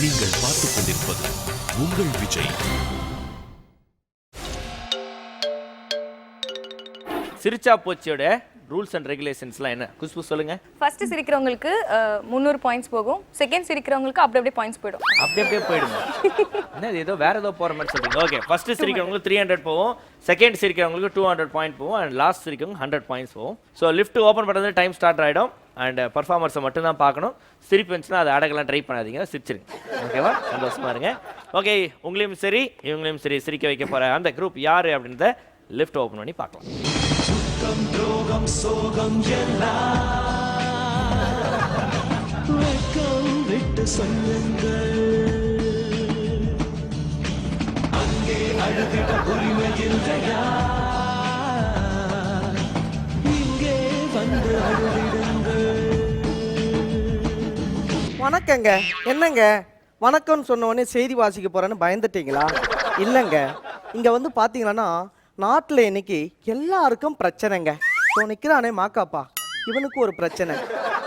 நீங்கள் பார்த்துக் கொண்டிருப்பது உங்கள் விஜய். சிரிச்சா போச்சியோட ரூல்ஸ் அண்ட் ரெகுலேஷன்ஸ்லாம் என்ன? குஷ்பு சொல்லுங்க. ஃபர்ஸ்ட் சிரிக்கிறவங்களுக்கு 300 பாயிண்ட்ஸ் போகும். செகண்ட் சிரிக்கிறவங்களுக்கு அப்படியே பாயிண்ட்ஸ் போய்டும். அப்படியே போய்டுமா? என்ன ஏதோ வேற ஏதோ போற மாதிரி சொல்றீங்க. ஓகே, ஃபர்ஸ்ட் சிரிக்கிறவங்களுக்கு 300 போகும், செகண்ட் சிரிக்கிறவங்களுக்கு 200 பாயிண்ட் போகும் அண்ட் லாஸ்ட் சிரிக்கிறவங்க 100 பாயிண்ட்ஸ் போகும். ஸோ லிஃப்ட் ஓப்பன் பண்ணுறது டைம் ஸ்டார்ட் ஆகிடும் அண்ட் பர்ஃபார்மன்ஸை மட்டும் தான் பார்க்கணும். சிரிப்பு வந்துச்சுன்னா அதை அடகெல்லாம் ட்ரை பண்ணாதீங்க, சிரிச்சிருங்க. ஓகேவா? சந்தோஷமா இருங்க. ஓகே, உங்களையும் சரி இவங்களையும் சரி சிரிக்க வைக்க போற அந்த குரூப் யாரு அப்படின்றத லிஃப்ட் ஓப்பன் பண்ணி பார்க்கலாம். துரோகம் சோகம் எல்லாம் வெக்கம் விட்டு சொல்லுங்கள், அங்கே அழுதிட உரிமை இல்லையா, இங்கே வந்து அழுதிடுங்கள். வணக்கங்க. என்னங்க வணக்கம்னு சொன்ன உடனே செய்தி வாசிக்க போறேன்னு பயந்துட்டீங்களா? இல்லைங்க, இங்க வந்து பாத்தீங்கன்னா நாட்டில் இன்னைக்கு எல்லாருக்கும் பிரச்சனைங்க. ஸோ நிற்கிறானே மாக்காப்பா, இவனுக்கு ஒரு பிரச்சனை.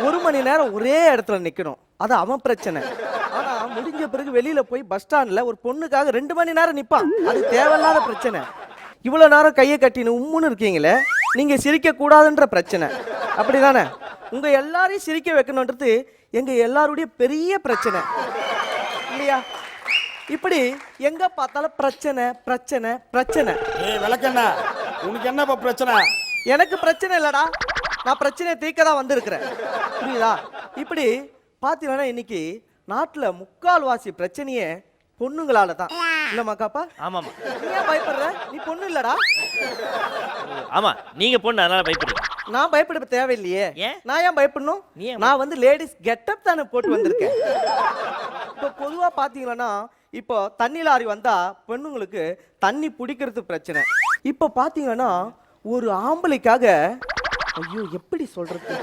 1 மணி நேரம் ஒரே இடத்துல நிற்கணும், அது அவன் பிரச்சனை. ஆனால் முடிஞ்ச பிறகு வெளியில் போய் பஸ் ஸ்டாண்டில் ஒரு பொண்ணுக்காக 2 மணி நேரம் நிற்பான், அது தேவையில்லாத பிரச்சனை. இவ்வளோ நேரம் கையை கட்டின்னு உம்முன்னு இருக்கீங்களே, நீங்கள் சிரிக்கக்கூடாதுன்ற பிரச்சனை. அப்படி தானே? உங்கள் எல்லாரையும் சிரிக்க வைக்கணுன்றது எங்கள் எல்லாருடைய பெரிய பிரச்சனை இல்லையா? இப்படி எங்க பார்த்தாலும் பிரச்சனை பிரச்சனை பிரச்சனை. ஏய் விளக்கண்ணா, உனக்கு என்னப்பா பிரச்சனை? எனக்கு பிரச்சனை இல்லடா, நான் பிரச்சனையை தீர்க்க தான் வந்திருக்கிறேன், புரியுதா? இப்படி பார்த்தீங்கன்னா இன்னைக்கு நாட்டில் 3/4 பிரச்சனையே பொண்ணுங்களால தான். இல்லம்மா காப்பா? ஆமாமா. நீ ஏன் பயப்படுற? நீ பொண்ணு இல்லடா. ஆமா, நீங்க பொண்ணு, அதனால பயப்படுறீங்க. நான் பயப்பட தேவையில்லையே. ஏன்? நான் ஏன் பயப்படணும்? நான் வந்து லேடிஸ் கெட்டப் தானே போட்டு வந்திருக்கேன். இப்போ பொதுவாக பார்த்தீங்கன்னா இப்போ தண்ணி லாரி வந்தா பெண்ணுங்களுக்கு தண்ணி பிடிக்கிறது பிரச்சனை. இப்போ பார்த்தீங்கன்னா ஒரு ஆம்பளைக்காக, ஐயோ எப்படி சொல்றது,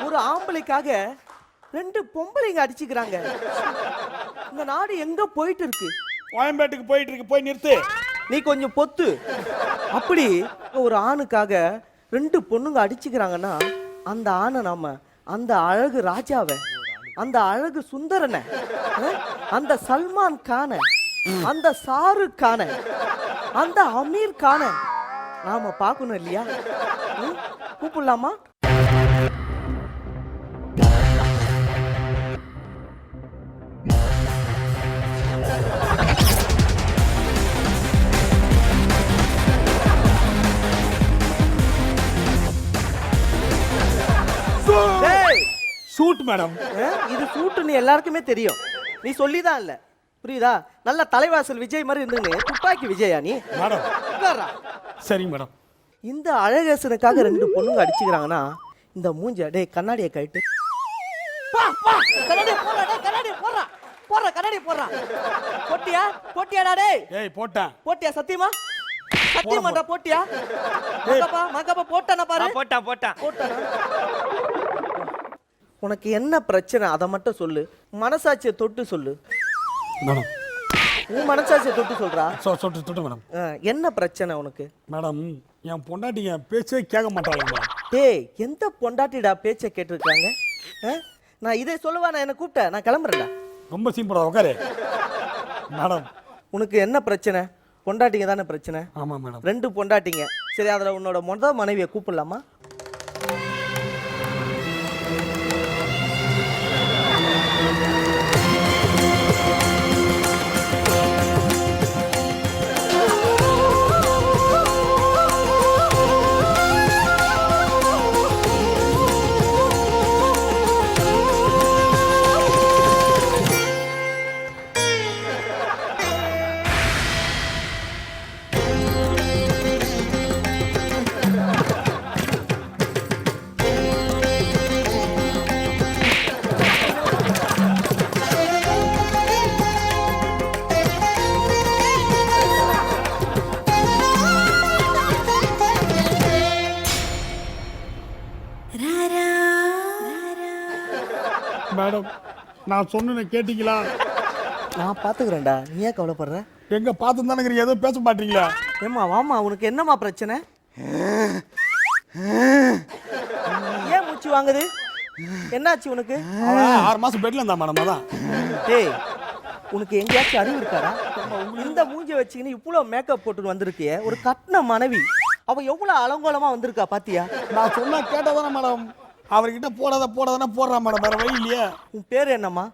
ஒரு ஆம்பளைக்காக 2 பொம்பளைங்க அடிச்சுக்கிறாங்க. இந்த நாடு எங்க போயிட்டு இருக்கு? கோயம்பேட்டுக்கு போயிட்டு இருக்கு, போய் நிறுத்து. நீ கொஞ்சம் பொத்து. அப்படி ஒரு ஆணுக்காக 2 பொண்ணுங்க அடிச்சுக்கிறாங்கன்னா அந்த ஆணை நாம, அந்த அழகு ராஜாவை, அந்த அழகு சுந்தரனை, அந்த சல்மான் கான, அந்த ஷாருக் கான, அந்த அமீர் கான நாம பார்க்கணும் இல்லையா? கூப்பிடலாமா? Shoot madam. இது ஷூட்டுன்னு எல்லாருக்குமே தெரியும், நீ சொல்லிதான் இல்ல, புரியுதா? நல்ல தலைவாசல் விஜய் மாதிரி இருந்துன்னு துப்பாக்கி விஜயா நீ? மேடம் சரிங்க மேடம். இந்த அழகேசனுக்காக 2 பொண்ணுங்க அடிச்சுக்கிறாங்கன்னா இந்த மூஞ்ச, டேய் கண்ணாடியை கழட்டு. போட்டியா போட்டியாடா? டேய் ஏய் போட்டேன். போட்டியா? சத்தியமா சத்தியமாடா போட்டியா? மகப்பா போட்டானா பாரு. போட்டான். உனக்கு என்ன பிரச்சனை அதை மட்டும் சொல்லு, மனசாட்சியை தொட்டு சொல்லு. மேடம் உன் மனசாட்சியை தொட்டு சொல்றா. தொட்டு மேடம். என்ன பிரச்சனை உனக்கு? மேடம் என் பொண்டாட்டிங்க பேச்சே கேட்க மாட்டாங்க மேடம். டேய் எந்த பொண்டாட்டிடா பேச்சை கேட்டிருக்காங்க? நான் இதை சொல்லுவா, நான் என்ன கூப்பிட்டேன், நான் கிளம்புறேன்டா. ரொம்ப சிம்பிளா உட்காரு. மேடம் உனக்கு என்ன பிரச்சனை? பொண்டாட்டிங்க தானே பிரச்சனை? ஆமாம் மேடம். 2 பொண்டாட்டிங்க. சரி, அதில் உன்னோட மனைவியை கூப்பிடலாமா? மேடம் நான் சொன்ன கேட்டீங்களா? நான் பார்த்துக்கிறேன்டா, நீ ஏன் கவலைப்படுற? எங்க பார்த்து தானே எதுவும் பேச மாட்டீங்களா? ஏம்மா வாமா, உனக்கு என்னம்மா பிரச்சனை? ஏன் மூச்சு வாங்குது? என்னாச்சு உனக்கு? 6 மாசம் பெட்ல இருந்தா மேடம். அதான் டேய் உனக்கு எங்கேயாச்சும் அறிவு இருக்காடா? இந்த மூஞ்சி வச்சுக்கின்னு இவ்வளோ மேக்கப் போட்டு வந்திருக்கிய, ஒரு கட்டின மனைவி அவ எவ்வளோ அலங்கோலமா வந்திருக்கா பாத்தியா? நான் சொன்னா கேட்டதானே மேடம். அவர்கிட்ட போடாதானே போடுறான் மேடம். வேற வழி இல்லையே. உன் பேர் என்னம்மா?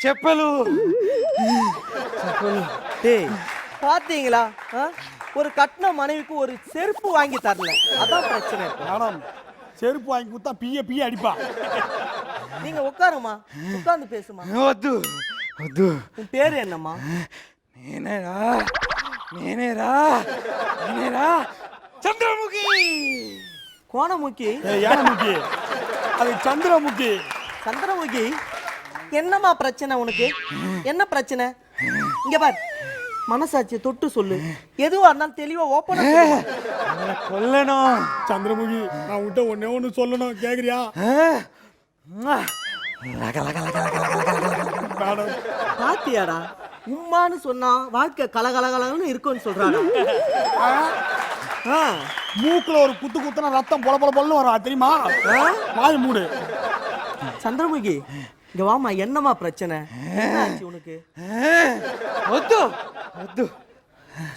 செப்பலு. டேய் பாத்தீங்களா? ஒரு கட்டின மனைவிக்கு ஒரு செருப்பு வாங்கி தரல, அதான் பிரச்சனை. மேடம் செருப்பு வாங்கி கொடுத்தா பிய அடிப்பா. நீங்க உட்காருமா, உட்கார்ந்து பேசுமா. உன் பேரு என்னம்மா? சந்திரமுகி. கோணமுகி. யானமுகி. அது சந்திரமுகி. சந்திரமுகி, என்னம்மா பிரச்சனை உனக்கு? என்ன பிரச்சனை? இங்க பார், மனசாட்சியை தொட்டு சொல்லு. எதுவா இருந்தாலும் தெளிவா ஓப்பனா கொல்லணும். சந்திரமுகி, நான் உன்கிட்ட ஒண்ணு சொல்லணும், கேக்குறியா? மேடம் பாத்தியாடா, உம்மான்னு சொன்னா வாழ்க்கை கலகலகலன்னு இருக்கும்னு சொல்றாடா. மூக்குல ஒரு குத்து குத்துனா ரத்தம் பொல பொல பொலன்னு வரும், தெரியுமா? வாய் மூடு. சந்திரமுகி, இங்க வாமா, என்னம்மா பிரச்சனை? என்ன ஆச்சு உனக்கு?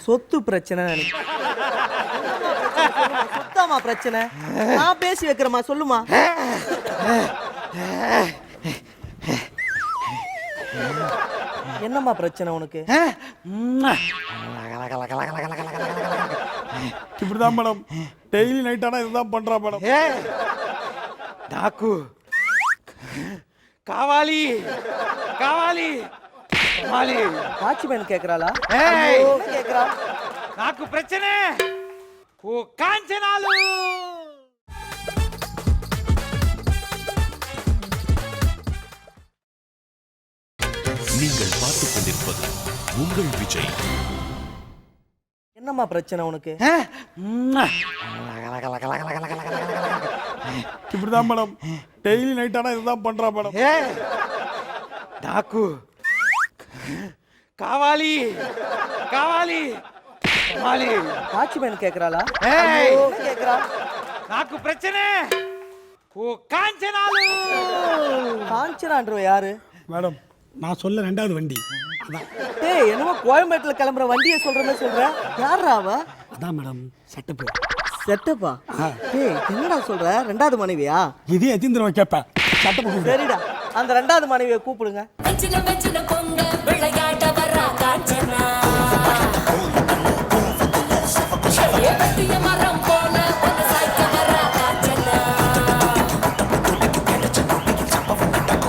சொத்து பிரச்சனை. சொத்தாமா பிரச்சனை? நான் பேசி வைக்கிறேம்மா, சொல்லுமா. என்னம்மா பிரச்சனை உனக்கு? இப்படிதான் மேடம், டெய்லி நைட் ஆனா இதுதான் பண்றா மேடம். నాకు కావాలి కావాలి కావాలి வாட்ச்மேன் கேக்குறாளா? ஏய். என்ன கேக்குறா? నాకు ప్రచనే ఓ కాంచనాలు. நீங்கள் பார்த்துக் கொண்டிருப்பது உங்கள் விஜய். என்னம்மா பிரச்சனை உனக்கு? இப்படிதான் மேடம், டெய்லி நைட் ஆனா இதுதான் பண்றா மேடம். నాకు కావాలి కావాలి కావాలి வாட்ச்மேன் கேக்குறாளா? ஏய். என்ன கேக்குறா? నాకు ప్రచనే ఓ కాంచనాలు. காஞ்சனான்றவ யாரு? மேடம், நான் சொல்ல 2வது வண்டி அதான். டேய், என்னமோ கோயம்பேட்டுல கிளம்புற வண்டியை சொல்ற மாதிரி சொல்ற. யாரா அவ? அதான் மேடம் செட்டப்பு. செட்டப்பா? டேய், என்னடா சொல்ற? 2வது மனைவியா? இதே எத்தனை தடவை கேட்பேன். செட்டப்பு. சரிடா, அந்த 2வது மனைவியை கூப்பிடுங்க. வெச்சின வெச்சின பொங்க விளையாட வரா காஞ்சனா ஏவட்டிய மரம் போல ஒரு சாய்க்க வரா காஞ்சனா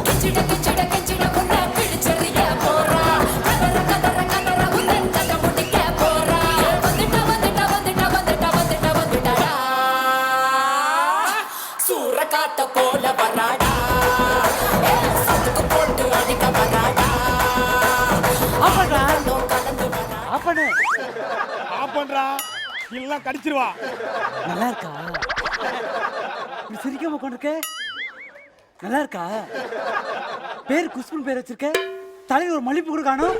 கிச்சிட கிச்சிட கிச்சிட உன்ன பிடிச்சறிய போறா கதற கதற கதற உன்னன் கத முடிக்க போறா வந்துட்டா வந்துட்டா வந்துட்டா வந்துட்டா வந்துட்டா வந்துட்டாடா சூற காத்த போல வராடா சத்துக்கு போட்டு அடிக்க வராடா அவனா கலந்து வரா ఆపండి. ஆஃப் பண்றா, இல்ல கடிச்சிருவா. நல்லா இருக்கா? இப்படி சிரிக்காம உட்காந்துருக்க, நல்லா இருக்கா? பேர் குஷ்புன்னு பேர் வச்சிருக்க, தலையில் ஒரு மல்லிப்பூ கூட காணும்.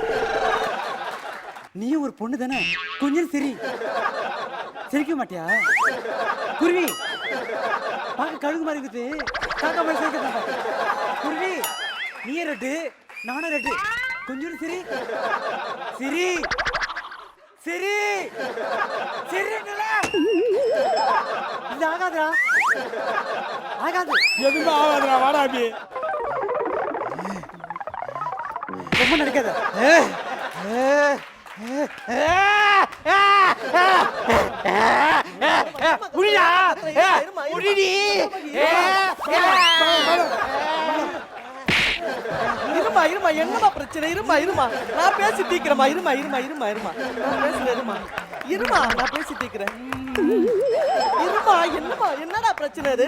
நீயும் ஒரு பொண்ணு தானே, கொஞ்சம் சிரிக்க மாட்டியா? குருவி பார்க்க கழுகு மாதிரி இருக்குது, காக்கா மாதிரி சிரிக்க மாட்டா. குருவி, நீயே ரெட்டு, நானும் ரெட்டு, கொஞ்சம் சிரி சரி இது ஆகாதுடா, ஆகாது. எதுவுமே ஆகாதுடா, வாடா அப்படி. ரொம்ப நடிக்காத. புரியா? புரிடி. இருமா இருமா, என்னமா பிரச்சனை? இருமா, நான் பேசி தீக்கிறேமா. இருமா, நான் பேசுறேன். இருமா, நான் பேசி தீக்கிறேன். இருமா, என்னடா பிரச்சனை இது?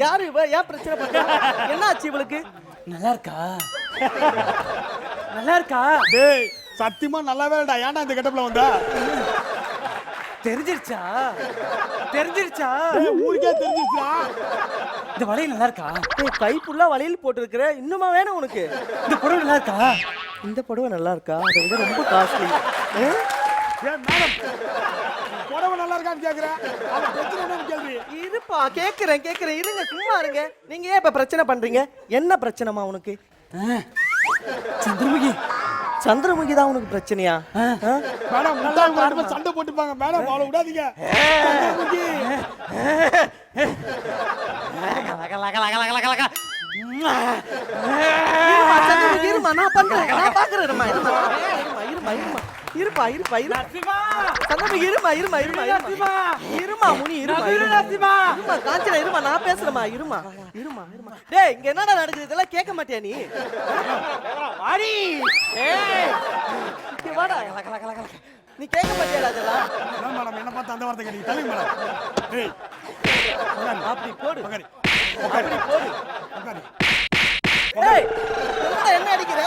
யாரு இவ? ஏன் பிரச்சனை பண்றா? என்ன ஆச்சு இவளுக்கு? நல்லா இருக்கா? டேய், சத்தியமா நல்லாவே இல்லடா. ஏன்டா இந்த கெட்டப்ல வந்தா? தெரிஞ்சிருச்சா? டேய், ஊருக்கே தெரிஞ்சிருச்சா? இந்த வளையல் நல்லா இருக்கா? ஏய், கை ஃபுல்லா வளையல் போட்டுருக்கிற, இன்னுமா வேணும் உனக்கு? இந்த புடவை நல்லா இருக்கா? இந்த புடவை நல்லா இருக்கா? அதை விட ரொம்ப காஸ்ட்லி. ஏய் மேடம், புடவை நல்லா இருக்கான்னு கேக்குறேன். அது பிரச்சனை என்னன்னு கேள்வி. இருப்பா, கேக்குறேன். இருங்க, சும்மா இருங்க. நீங்க ஏன் இப்ப பிரச்சனை பண்றீங்க? என்ன பிரச்சனைமா உனக்கு? சந்திரமுகி சந்திரமுகி தான் உனக்கு பிரச்சனையா? மேடம் நல்லா பாருங்க, சண்டை போட்டுப்பாங்க மேடம், அவளை விடாதீங்க. சந்திரமுகி. சந்திரமுகி, இருமா, நான் பண்றேன், நான் பாக்குறேன். இருமா, இருமா, இருமா, இருமா, இருப்பா, இருப்பா, இருமா. சந்திரமுகி, இருமா, இருமா, இருமா, இருமா, இருமா, முனி, இருமா, இருமா, இருமா, காஞ்சனா, இருமா, நான் பேசுறேமா, இருமா, இருமா, இருமா. டேய், இங்க என்னடா நடக்குது? இதெல்லாம் கேட்க மாட்டியா நீ? வாடி, ஏய், இங்க வாடா. நீ கேட்க மாட்டியாடா இதெல்லாம்? என்ன மேடம் என்ன பார்த்து அந்த வார்த்தை கேட்டீங்க? தள்ளுங்க மேடம். ஏய், அப்படி போடு, உட்காரு. அப்படி போடு. உட்காரு. ஏய், என்னடா என்ன அடிக்கிற?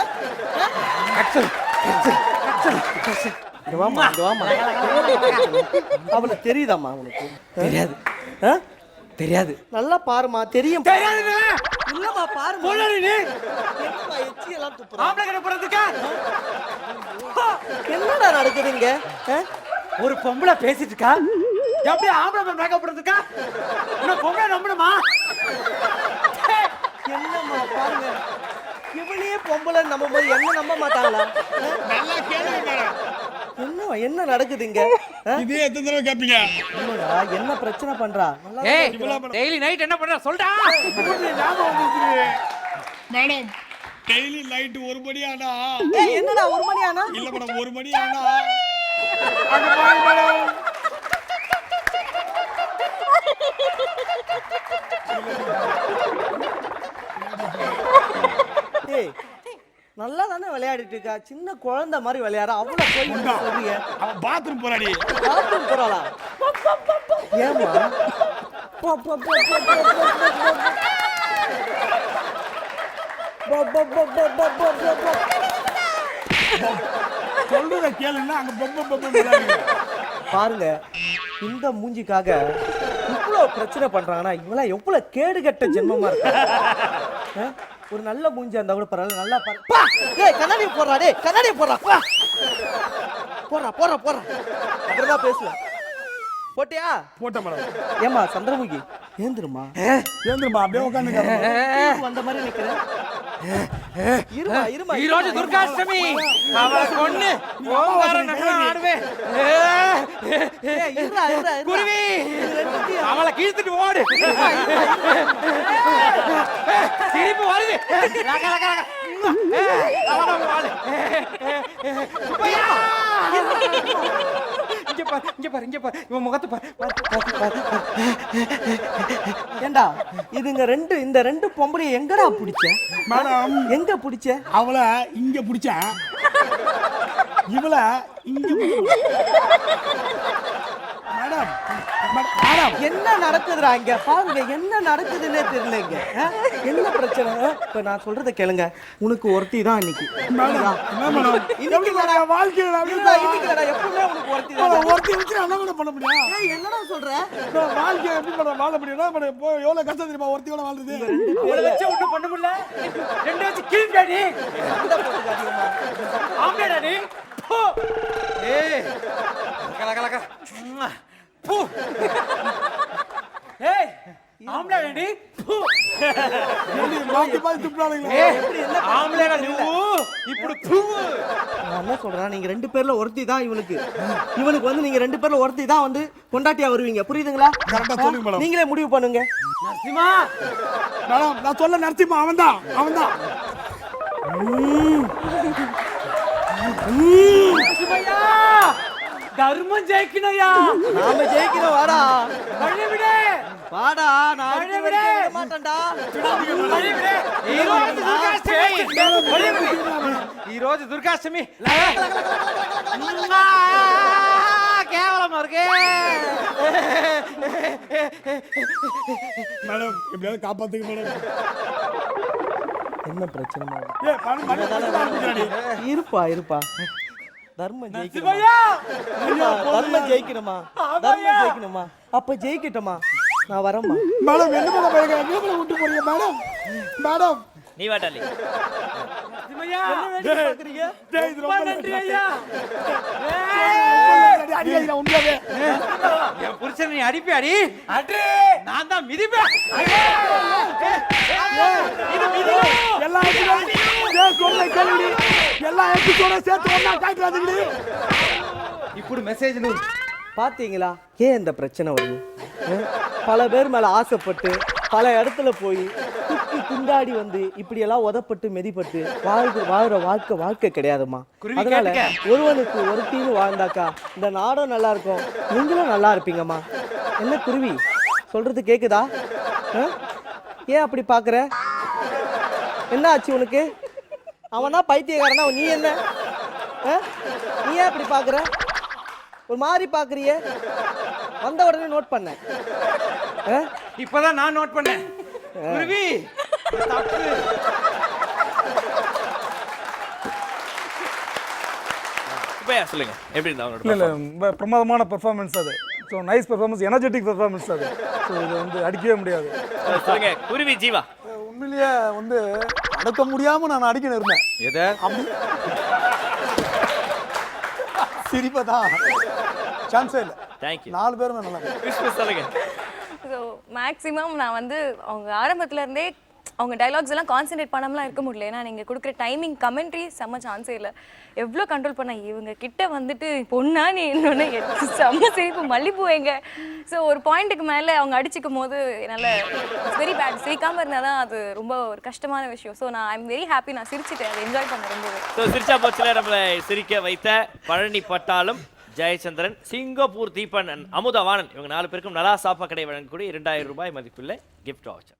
இங்க வாம்மா, இங்க வாம்மா. அவளுக்கு தெரியுதாம்மா உனக்கு? தெரியாது ஆ? தெரியாது. நல்லா பாருமா, தெரியும். தெரியாதுண்ணே. இல்லம்மா, பாருமா. போடாடி நீ. என்னம்மா எச்சி எல்லாம் துப்புற? ஆம்பளை கடை போறதுக்கா? என்னடா நடக்குதுங்க? ஆ? ஒரு பொம்பளை பேசிட்டு இருக்கா, எப்படி ஆம்பளை மேக்கப் போடுறதுக்கா? உனக்கு பொம்பளை நம்பணுமா? என்னம்மா பாருங்க, இவளையே பொம்பளை நம்பும் போது என்ன நம்ப மாட்டாங்களா? நல்லா கேளுங்க மேடம். என்னவா, என்ன நடக்குதுங்க? ஆ? இதே எத்தனை தடவை கேட்பீங்க? என்னடா, என்ன பிரச்சனை பண்றா? நல்லா ஏய், டெய்லி நைட் என்ன பண்ற சொல்டா. ஞாபகம் வந்துருச்சு. மேடம் டெய்லி நைட் 1 மணி ஆனா, ஏய், என்னடா 1 மணி ஆனா? இல்ல மேடம் 1 மணி ஆனா அங்க பாருங்க மேடம். ஏய், நல்லா தானே விளையாடிட்டு இருக்கா, சின்ன குழந்தை மாதிரி விளையாட, அவ்வளவு போய் சொல்றீங்க. அவன் பாத்ரூம் போறாடி. பாத்ரூம் போறாளா? ஏம்மா? போ, போ, போ, போ, போ, போ, போ, போ. போ, போ, போ, போ, போ, போ, போ, போ. சொல்றத கேளுன்னா அங்க பொம்மை பொம்மை பாருங்க, இந்த மூஞ்சிக்காக இவ்வளவு பிரச்சனை பண்றாங்கன்னா இவெல்லாம் எவ்வளவு கேடுகட்ட ஜென்மமா இருக்கு. ஆ? ஒரு நல்ல மூஞ்சி இருந்தா கூட பரவாயில்ல, நல்லா பாரு. பா! டேய், கண்ணாடி போடுறா, டேய், கண்ணாடி போடுறா. பா! போடுறா, போடுறா, போடுறா. அப்புறமா பேசலாம். போட்டியா? போட்ட மேடம். ஏமா சந்திரமுகி, ஏந்திருமா. ஏந்திரமா, அப்படியே உட்காந்துங்க. வந்த மாதிரி நிக்கிறேன். இருமா, இருமா. ఈ రోజు దుర్గాష్టమి அவளை கொன்னு ஓங்கார நகரம் ஆடுவே. ஏய், இருடா, இருடா, இருடா. குருவி இது ரெண்டுத்தையும் அவளை கீழ்த்துட்டு ஓடு. திருப்பி வருது. லக, லக, லக. அவளை ஓடு. சுப்பையா. இங்க பாரு, இங்க பாரு, இங்க பாரு. இவன் முகத்தை பாரு, பாரு, பாரு, பாரு. ஏண்டா, இதுங்க ரெண்டு, இந்த ரெண்டு பொம்பளைய எங்கடா பிடிச்ச? மேடம் எங்க பிடிச்ச? அவளை இங்க பிடிச்சேன், இவளை இங்க மேடம். மேடம் என்ன நடக்குதுடா இங்க? பாருங்க, என்ன நடக்குதுன்னே தெரியலங்க. என்ன பிரச்சனை? இப்ப நான் சொல்றத கேளுங்க. உனக்கு ஒருத்தி தான் இன்னைக்கு. மேடம் என்ன மேடம் இன்னைக்கு இல்லடா, வாழ்க்கையில இல்லடா, இன்னைக்கு இல்லடா, எப்பவுமே உனக்கு ஒருத்தி தான். ஒருத்தி வச்சு என்ன கூட பண்ண முடியும்? ஏய், என்னடா சொல்ற? வாழ்க்கையை எப்படி மேடம் வாழ முடியும்? மேடம் இப்போ எவ்வளவு கஷ்டம் தெரியுமா ஒருத்தியோட வாழ்றது? அவளை வச்சு ஒண்ணும் பண்ண முடியல. ரெண்டு வச்சு கீழ்காடி. சண்டை போட்டுக்காதீங்கம்மா. ஆம்பளடா நீ. போ. ஏய். லக, லக, லக. போ. ஏய். ஆம்பளடா நீ. போ. மாத்தி மாத்தி துப்புறானுங்களே. ஏய். ஆம்பளடா நீ. இப்படி போ. நான் என்ன சொல்றேன், நீங்க ரெண்டு பேர்ல ஒருத்தி தான் இவனுக்கு. இவனுக்கு வந்து நீங்க ரெண்டு பேர்ல ஒருத்தி தான் வந்து கொண்டாட்டியா வருவீங்க. புரியுதுங்களா? கரெக்டா சொல்லுங்க மேடம். நீங்களே முடிவு பண்ணுங்க. நரசிம்மா. மேடம் நான் சொல்ல நரசிம்மா அவன்தான், அவன்தான். நரசிம்மையா. தர்மம் ஜெயிக்கணும்யா. நாம ஜெயிக்கணும், வாடா. வழி விடு. வாடா, நான் வழி அடிச்சு விடு. விட மாட்டேன்டா. వడి విడే. ఈ రోజు దుర్గాష్టమి. వడి విడే. ఈ రోజు దుర్గాష్టమి. కేవలం మరుగే. மேடம் எப்படியாவது காப்பாத்துங்க மேடம். என்ன பிரச்சனை? ஏய் பாரு மணி இருப்பா, இருப்பா. தர்மம் ஜெயிக்கணுமா? நரசிம்மையா. தர்மம் ஜெயிக்கணுமா? தர்மம் ஜெயிக்கணுமா? அப்ப ஜெயிக்கட்டுமா? நான் வரேம்மா. மேடம் என்ன பண்ண போறீங்க? எங்க விட்டு போறீங்க மேடம்? மேடம் நீ வாட்டாலி. நரசிம்மையா. டேய், பாக்குறீங்க? டேய் இது ரொம்ப நன்றி ஐயா. அடிக்காதீங்க உண்மையாவே. என் புருஷன் நீ அடிப்பி அடி. அடி. நான் தான் மிதிப்பேன். எல்லா சொல்ல எல்லா எபிசோட சேர்த்து ஒண்ணா காட்டுறாதீங்க. ఇప్పుడు మెసేజ్ ను பார்த்தீங்களா ஏன் இந்த பிரச்சனை வருது? பல பேர் மேல ஆசைப்பட்டு பல இடத்துல போய் துக்கி துண்டாடி வந்து இப்படியெல்லாம் உதப்பட்டு மெதிப்பட்டு வாழ்ற வாழ்க்கை கிடையாதுமா. அதனால ஒருவனுக்கு ஒருத்தின்னு வாழ்ந்தாக்கா இந்த நாடும் நல்லா இருக்கும், நீங்களும் நல்லா இருப்பீங்கம்மா. என்ன குருவி சொல்றது கேக்குதா? ஏன் அப்படி பாக்குற? என்ன ஆச்சு உனக்கு? அவனா பைத்தியக்காரனா, நீ என்ன? நீ ஏன் அப்படி பாக்குற? ஒரு மாதிரி பாக்குறியே. வந்த உடனே நோட் பண்ண. இப்பதான் நான் நோட் பண்ணேன். குருவி தப்பு. இப்போ சொல்லுங்க எப்படி இருந்தா அவங்களோட இல்ல இல்ல பிரமாதமான பெர்ஃபார்மன்ஸ் அது. So nice performance, energetic performance அது. ஸோ இது வந்து அடிக்கவே முடியாது. சொல்லுங்க குருவி ஜீவா. உண்மையிலேயே வந்து அடக்க முடியாம நான் அடிக்கணும் இருந்தேன். எதை சிரிப்பை தான் சான்ஸே இல்லை. தேங்க்யூ. 4 பேருமே நல்லா விஷ்ணு சொல்லுங்க. ஸோ மேக்ஸிமம் நான் வந்து அவங்க ஆரம்பத்துல இருந்தே அவங்க டைலாக்ஸ் எல்லாம் கான்சென்ட்ரேட் பண்ணாமலாம் இருக்க முடியல. ஏன்னா நீங்கள் கொடுக்குற டைமிங் கமெண்ட்ரி செம்ம சான்ஸே இல்லை. எவ்வளோ கண்ட்ரோல் பண்ண இவங்க கிட்ட வந்துட்டு பொண்ணா நீ இன்னொன்று செம்ம சிரிப்பு மல்லிப்பூ எங்க. ஸோ ஒரு பாயிண்ட்டுக்கு மேலே அவங்க அடிச்சுக்கும் போது என்னால் வெரி பேட். சிரிக்காமல் இருந்தால் தான் அது ரொம்ப ஒரு கஷ்டமான விஷயம். ஸோ நான் ஐம் வெரி ஹாப்பி, நான் சிரிச்சிட்டேன், அதை என்ஜாய் பண்ண ரொம்ப. ஸோ சிரிச்சா போச்சுல நம்மளை சிரிக்க வைத்த பழனி பட்டாலும், ஜெயச்சந்திரன், சிங்கப்பூர் தீபன், அமுதவாணன் இவங்க 4 பேருக்கும் நலா சாப்பா கடை வழங்கக்கூடிய 2000 ரூபாய் மதிப்புள்ள கிஃப்ட் வவுச்சர்.